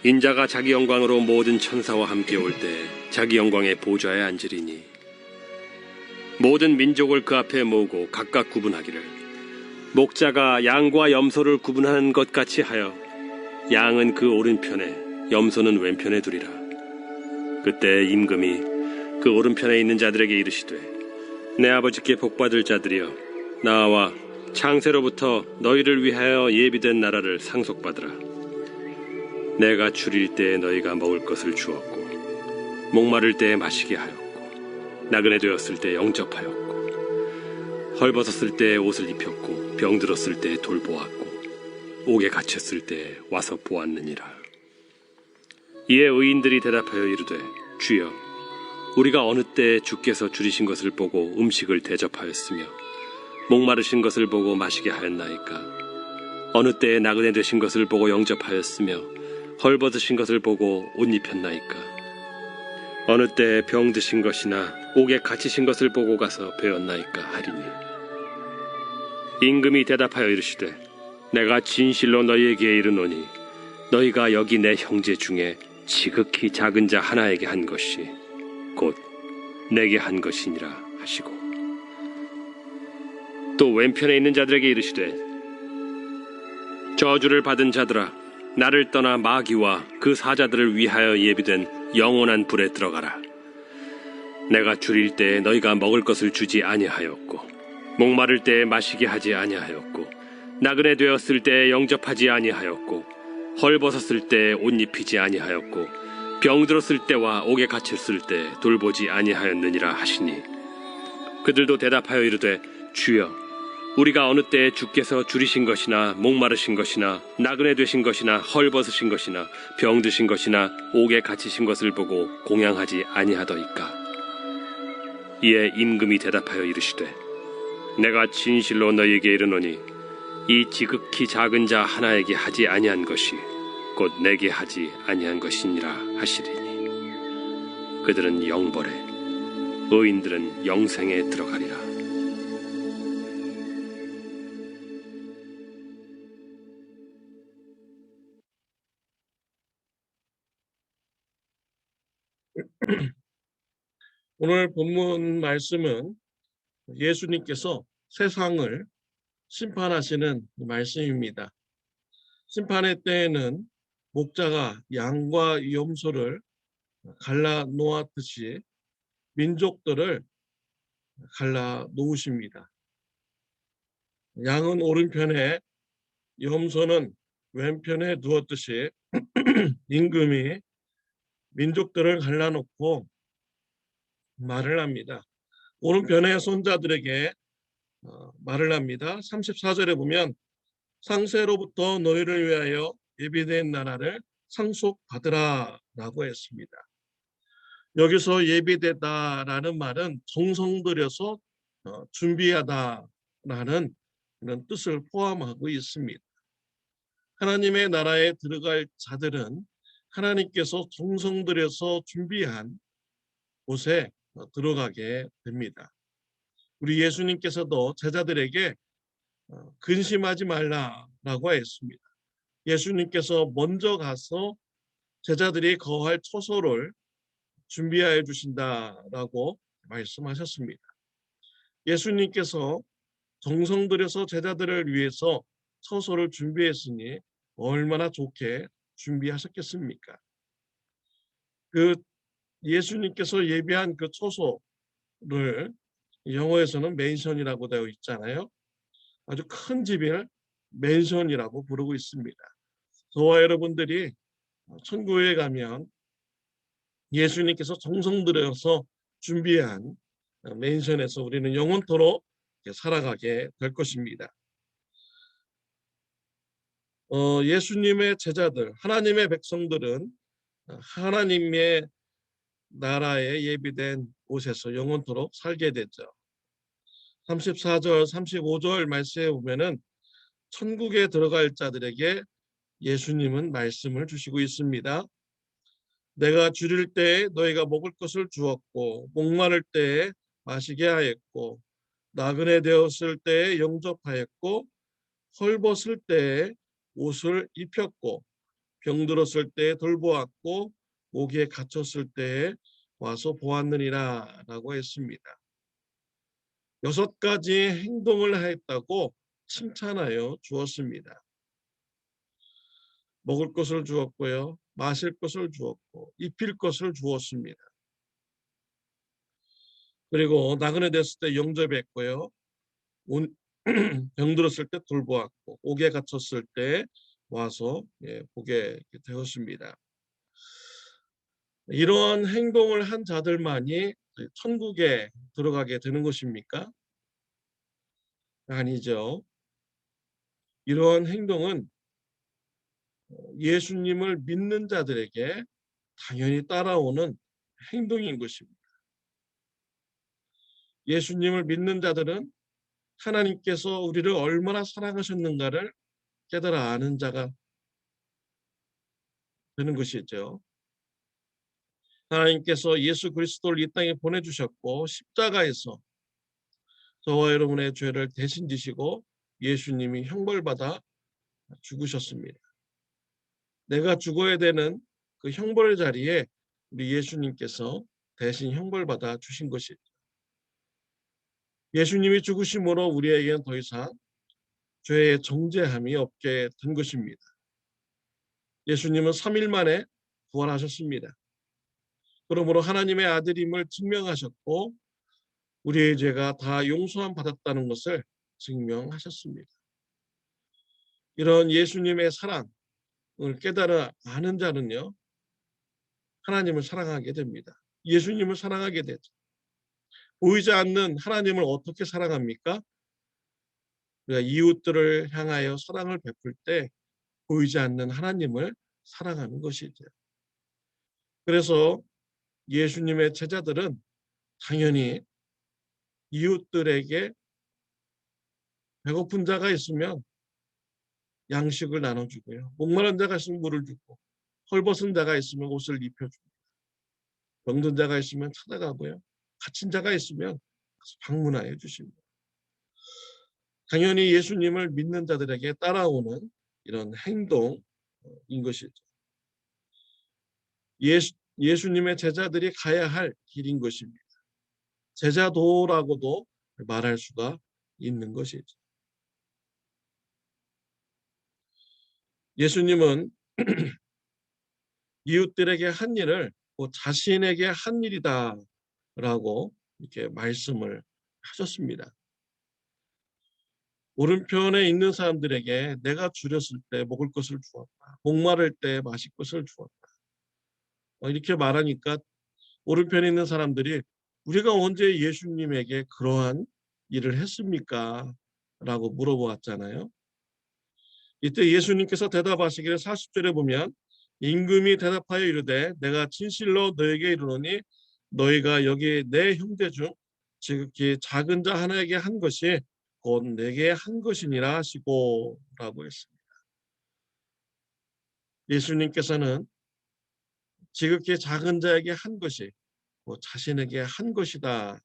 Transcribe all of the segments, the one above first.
인자가 자기 영광으로 모든 천사와 함께 올 때 자기 영광의 보좌에 앉으리니 모든 민족을 그 앞에 모으고 각각 구분하기를 목자가 양과 염소를 구분하는 것 같이 하여 양은 그 오른편에 염소는 왼편에 두리라. 그때 임금이 그 오른편에 있는 자들에게 이르시되 내 아버지께 복받을 자들이여 나와 창세로부터 너희를 위하여 예비된 나라를 상속받으라. 내가 줄일 때에 너희가 먹을 것을 주었고 목마를 때에 마시게 하였고 나그네 되었을 때에 영접하였고 헐벗었을 때에 옷을 입혔고 병들었을 때에 돌보았고 옥에 갇혔을 때에 와서 보았느니라. 이에 의인들이 대답하여 이르되 주여 우리가 어느 때에 주께서 줄이신 것을 보고 음식을 대접하였으며 목마르신 것을 보고 마시게 하였나이까? 어느 때에 나그네 되신 것을 보고 영접하였으며 헐벗으신 것을 보고 옷 입혔나이까? 어느 때에 병드신 것이나 옥에 갇히신 것을 보고 가서 배웠나이까 하리니 임금이 대답하여 이르시되 내가 진실로 너희에게 이르노니 너희가 여기 내 형제 중에 지극히 작은 자 하나에게 한 것이 곧 내게 한 것이니라 하시고 또 왼편에 있는 자들에게 이르시되 저주를 받은 자들아 나를 떠나 마귀와 그 사자들을 위하여 예비된 영원한 불에 들어가라. 내가 줄일 때에 너희가 먹을 것을 주지 아니하였고 목마를 때에 마시게 하지 아니하였고 나그네 되었을 때에 영접하지 아니하였고 헐벗었을 때에 옷 입히지 아니하였고 병들었을 때와 옥에 갇혔을 때 돌보지 아니하였느니라 하시니 그들도 대답하여 이르되 주여 우리가 어느 때에 주께서 줄이신 것이나 목마르신 것이나 나그네 되신 것이나 헐벗으신 것이나 병드신 것이나 옥에 갇히신 것을 보고 공양하지 아니하더이까? 이에 임금이 대답하여 이르시되 내가 진실로 너희에게 이르노니 이 지극히 작은 자 하나에게 하지 아니한 것이 곧 내게 하지 아니한 것이니라 하시리니 그들은 영벌에 의인들은 영생에 들어가리라. 오늘 본문 말씀은 예수님께서 세상을 심판하시는 말씀입니다. 심판의 때에는 목자가 양과 염소를 갈라 놓았듯이 민족들을 갈라 놓으십니다. 양은 오른편에 염소는 왼편에 두었듯이 임금이 민족들을 갈라놓고 말을 합니다. 오른편의 손자들에게 말을 합니다. 34절에 보면 상세로부터 너희를 위하여 예비된 나라를 상속받으라 라고 했습니다. 여기서 예비되다라는 말은 정성 들여서 준비하다라는 그런 뜻을 포함하고 있습니다. 하나님의 나라에 들어갈 자들은 하나님께서 정성 들여서 준비한 곳에 들어가게 됩니다. 우리 예수님께서도 제자들에게 근심하지 말라라고 했습니다. 예수님께서 먼저 가서 제자들이 거할 처소를 준비하여 주신다라고 말씀하셨습니다. 예수님께서 정성 들여서 제자들을 위해서 처소를 준비했으니 얼마나 좋게 준비하셨겠습니까? 그 예수님께서 예비한 그 처소를 영어에서는 맨션이라고 되어 있잖아요. 아주 큰 집을 맨션이라고 부르고 있습니다. 저와 여러분들이 천국에 가면 예수님께서 정성 들여서 준비한 맨션에서 우리는 영원토록 살아가게 될 것입니다. 예수님의 제자들, 하나님의 백성들은 하나님의 나라에 예비된 곳에서 영원토록 살게 되죠. 34절, 35절 말씀에 보면은 천국에 들어갈 자들에게 예수님은 말씀을 주시고 있습니다. 내가 줄일 때에 너희가 먹을 것을 주었고 목마를 때에 마시게 하였고 나그네 되었을 때에 영접하였고 헐벗을 때에 옷을 입혔고 병들었을 때 돌보았고 옥에 갇혔을 때에 와서 보았느니라 라고 했습니다. 6가지 행동을 했다고 칭찬하여 주었습니다. 먹을 것을 주었고요. 마실 것을 주었고 입힐 것을 주었습니다. 그리고 나그네 됐을 때 영접했고요. 병들었을 때 돌보았고 옥에 갇혔을 때 와서 보게 되었습니다. 이러한 행동을 한 자들만이 천국에 들어가게 되는 것입니까? 아니죠. 이러한 행동은 예수님을 믿는 자들에게 당연히 따라오는 행동인 것입니다. 예수님을 믿는 자들은 하나님께서 우리를 얼마나 사랑하셨는가를 깨달아 아는 자가 되는 것이죠. 하나님께서 예수 그리스도를 이 땅에 보내주셨고 십자가에서 저와 여러분의 죄를 대신 지시고 예수님이 형벌받아 죽으셨습니다. 내가 죽어야 되는 그 형벌의 자리에 우리 예수님께서 대신 형벌받아 주신 것이죠. 예수님이 죽으심으로 우리에게는 더 이상 죄의 정죄함이 없게 된 것입니다. 예수님은 3일 만에 부활하셨습니다. 그러므로 하나님의 아들임을 증명하셨고 우리의 죄가 다 용서함 받았다는 것을 증명하셨습니다. 이런 예수님의 사랑을 깨달아 아는 자는요, 하나님을 사랑하게 됩니다. 예수님을 사랑하게 되죠. 보이지 않는 하나님을 어떻게 사랑합니까? 우리가 이웃들을 향하여 사랑을 베풀 때 보이지 않는 하나님을 사랑하는 것이죠. 그래서 예수님의 제자들은 당연히 이웃들에게 배고픈 자가 있으면 양식을 나눠주고요. 목마른 자가 있으면 물을 주고 헐벗은 자가 있으면 옷을 입혀줍니다. 병든 자가 있으면 찾아가고요. 갇힌 자가 있으면 방문하여 주십니다. 당연히 예수님을 믿는 자들에게 따라오는 이런 행동인 것이죠. 예수님의 제자들이 가야 할 길인 것입니다. 제자도라고도 말할 수가 있는 것이죠. 예수님은 이웃들에게 한 일을 자신에게 한 일이다라고 이렇게 말씀을 하셨습니다. 오른편에 있는 사람들에게 내가 줄였을 때 먹을 것을 주었다. 목마를 때 마실 것을 주었다. 이렇게 말하니까 오른편에 있는 사람들이 우리가 언제 예수님에게 그러한 일을 했습니까? 라고 물어보았잖아요. 이때 예수님께서 대답하시기를 40절에 보면 임금이 대답하여 이르되 내가 진실로 너에게 이르노니 너희가 여기 내 형제 중 지극히 작은 자 하나에게 한 것이 곧 내게 한 것이니라 하시고 라고 했습니다. 예수님께서는 지극히 작은 자에게 한 것이 자신에게 한 것이다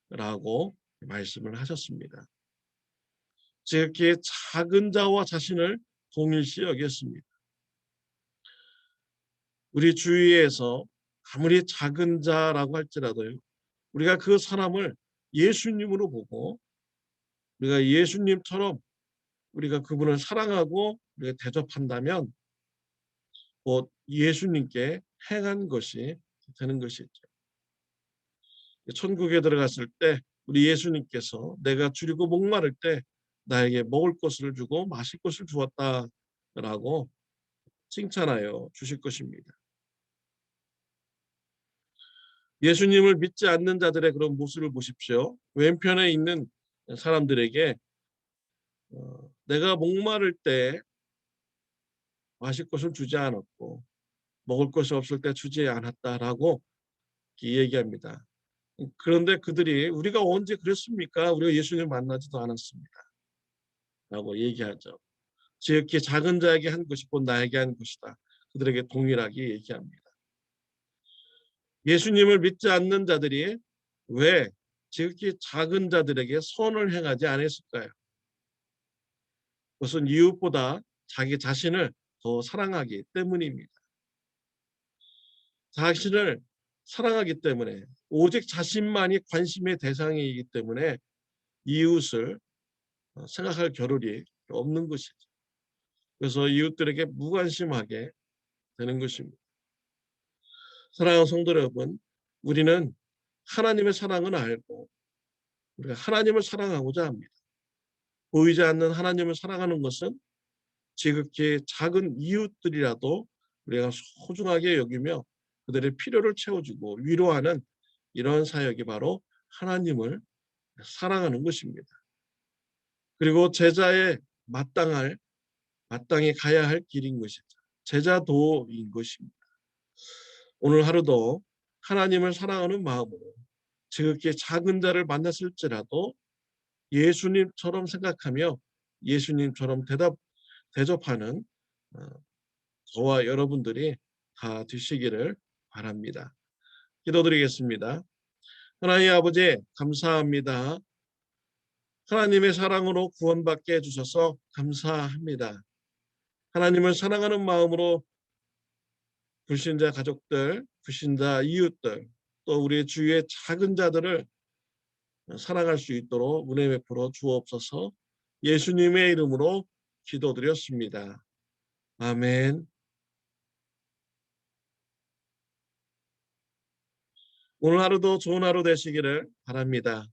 라고 말씀을 하셨습니다. 지극히 작은 자와 자신을 동일시 여겼습니다. 우리 주위에서 아무리 작은 자라고 할지라도요, 우리가 그 사람을 예수님으로 보고 우리가 예수님처럼 우리가 그분을 사랑하고 우리가 대접한다면 곧 예수님께 행한 것이 되는 것이죠. 천국에 들어갔을 때 우리 예수님께서 내가 줄이고 목마를 때 나에게 먹을 것을 주고 마실 것을 주었다라고 칭찬하여 주실 것입니다. 예수님을 믿지 않는 자들의 그런 모습을 보십시오. 왼편에 있는 사람들에게 내가 목마를 때 마실 것을 주지 않았고 먹을 것이 없을 때 주지 않았다라고 얘기합니다. 그런데 그들이 우리가 언제 그랬습니까? 우리가 예수님을 만나지도 않았습니다. 라고 얘기하죠. 지극히 작은 자에게 한 것이 곧 나에게 한 것이다. 그들에게 동일하게 얘기합니다. 예수님을 믿지 않는 자들이 왜 지극히 작은 자들에게 선을 행하지 않았을까요? 그것은 이웃보다 자기 자신을 더 사랑하기 때문입니다. 자신을 사랑하기 때문에 오직 자신만이 관심의 대상이기 때문에 이웃을 생각할 겨를이 없는 것이죠. 그래서 이웃들에게 무관심하게 되는 것입니다. 사랑하는 성도 여러분, 우리는 하나님의 사랑은 알고 우리가 하나님을 사랑하고자 합니다. 보이지 않는 하나님을 사랑하는 것은 지극히 작은 이웃들이라도 우리가 소중하게 여기며 그들의 필요를 채워주고 위로하는 이런 사역이 바로 하나님을 사랑하는 것입니다. 그리고 제자의 마땅히 가야 할 길인 것이죠. 제자도인 것입니다. 오늘 하루도 하나님을 사랑하는 마음으로 지극히 작은 자를 만났을지라도 예수님처럼 생각하며 예수님처럼 대접하는 저와 여러분들이 다 되시기를 바랍니다. 기도드리겠습니다. 하나님 아버지 감사합니다. 하나님의 사랑으로 구원받게 해주셔서 감사합니다. 하나님을 사랑하는 마음으로 불신자 가족들, 불신자 이웃들, 또 우리 주위의 작은 자들을 사랑할 수 있도록 은혜 베풀어 주옵소서. 예수님의 이름으로 기도드렸습니다. 아멘. 오늘 하루도 좋은 하루 되시기를 바랍니다.